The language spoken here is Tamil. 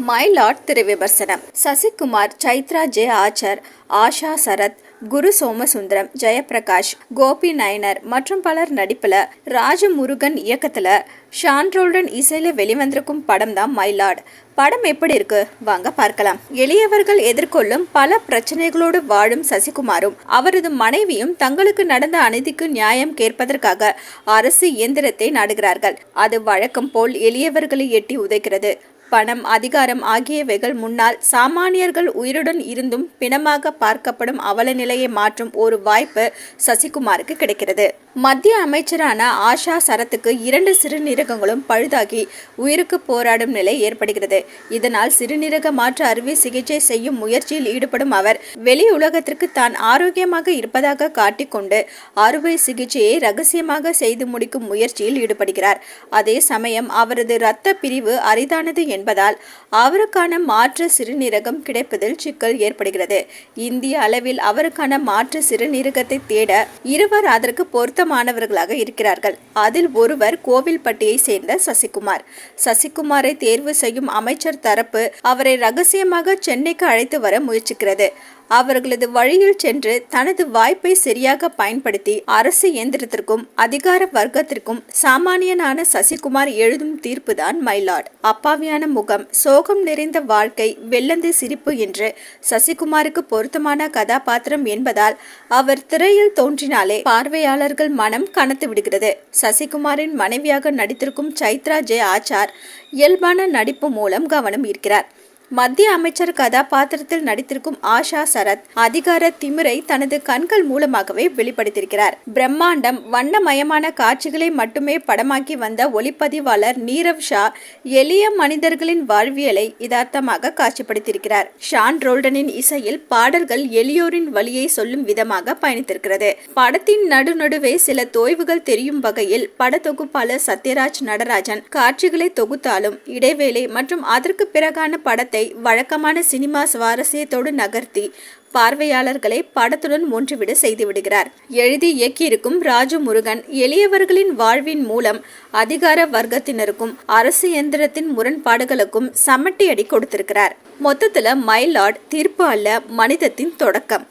மைலாட் திரை விமர்சனம். சசிகுமார், சைத்ரா ஜே ஆச்சார், ஆஷா சரத், குரு சோமசுந்தரம், ஜெயபிரகாஷ், கோபி நயனர் மற்றும் பலர் நடிப்புல, ராஜமுருகன் இயக்கத்துல, ஷான்ரோல்டன் இசையில வெளிவந்திருக்கும் படம் தான் மைலாட். படம் எப்படி இருக்கு வாங்க பார்க்கலாம். எளியவர்கள் எதிர்கொள்ளும் பல பிரச்சனைகளோடு வாழும் சசிகுமாரும் அவரது மனைவியும் தங்களுக்கு நடந்த அநீதிக்கு நியாயம் கேட்பதற்காக அரசு இயந்திரத்தை நாடுகிறார்கள். அது வழக்கம் போல் எளியவர்களை எட்டி உதைக்கிறது. பணம், அதிகாரம் ஆகியவைகள் முன்னால் சாமானியர்கள் உயிருடன் இருந்தும் பிணமாக பார்க்கப்படும் அவல நிலையை மாற்றும் ஒரு வாய்ப்பு சசிகுமாருக்கு கிடைக்கிறது. மத்திய அமைச்சரான ஆஷா சரத்துக்கு 2 சிறுநீரகங்களும் பழுதாகி உயிருக்கு போராடும் நிலை ஏற்படுகிறது. இதனால் சிறுநீரக மாற்று அறுவை சிகிச்சை செய்யும் முயற்சியில் ஈடுபடும் அவர் வெளி உலகத்திற்கு தான் ஆரோக்கியமாக இருப்பதாக காட்டிக்கொண்டு அறுவை சிகிச்சையை ரகசியமாக செய்து முடிக்கும் முயற்சியில் ஈடுபடுகிறார். அதே சமயம் அவரது இரத்த பிரிவு அரிதானது என்பதால் அவருக்கான மாற்று சிறுநீரகம் கிடைப்பதில் சிக்கல் ஏற்படுகிறது. இந்திய அளவில் அவருக்கான மாற்று சிறுநீரகத்தை தேட இருவர் அதற்கு பொருத்தமானவர்களாக இருக்கிறார்கள். அதில் ஒருவர் கோவில்பட்டியை சேர்ந்த சசிகுமார். சசிகுமாரை தேர்வு செய்யும் அமைச்சர் தரப்பு அவரை ரகசியமாக சென்னைக்கு அழைத்து வர முயற்சிக்கிறது. அவர்களது வழியில் சென்று தனது வாய்ப்பை சரியாக பயன்படுத்தி அரசு இயந்திரத்திற்கும் அதிகார வர்க்கத்திற்கும் சாமானியனான சசிகுமார் எழுதும் தீர்ப்புதான் மைலாட். அப்பாவியான முகம், சோகம் நிறைந்த வாழ்க்கை, வெள்ளந்தை சிரிப்பு என்று சசிகுமாருக்கு பொருத்தமான கதாபாத்திரம் என்பதால் அவர் திரையில் தோன்றினாலே பார்வையாளர்கள் மனம் கனத்து விடுகிறது. சசிகுமாரின் மனைவியாக நடித்திருக்கும் சைத்ரா ஜே ஆச்சார் இயல்பான நடிப்பு மூலம் கவனம் ஈர்க்கிறார். மத்திய அமைச்சர் கதாபாத்திரத்தில் நடித்திருக்கும் ஆஷா சரத் அதிகார திமிரை தனது கண்கள் மூலமாகவே வெளிப்படுத்தியிருக்கிறார். பிரம்மாண்டம், வண்ணமயமான காட்சிகளை மட்டுமே படமாக்கி வந்த ஒளிப்பதிவாளர் நீரவ் ஷா எளிய மனிதர்களின் வாழ்வியலை யதார்த்தமாக காட்சிப்படுத்தியிருக்கிறார். ஷான் ரோல்டனின் இசையில் பாடல்கள் எளியோரின் வழியை சொல்லும் விதமாக பயணித்திருக்கிறது. படத்தின் நடுநடுவே சில தோய்வுகள் தெரியும் வகையில் படத்தொகுப்பாளர் சத்யராஜ் நடராஜன் காட்சிகளை தொகுத்தாலும் இடைவேளை மற்றும் அதற்கு பிறகான படத்தை வழக்கமான சினிமா சுவாரஸ்யத்தோடு நகர்த்தி பார்வையாளர்களை படத்துடன் ஒன்றுவிட செய்துவிடுகிறார். எழுதி இயக்கியிருக்கும் ராஜமுருகன் எளியவர்களின் வாழ்வின் மூலம் அதிகார வர்க்கத்தினருக்கும் அரசு இயந்திரத்தின் முரண்பாடுகளுக்கும் சமட்டி அடி கொடுத்திருக்கிறார். மொத்தத்துல மைலாட் தீர்ப்பு அல்ல, மனிதத்தின் தொடக்கம்.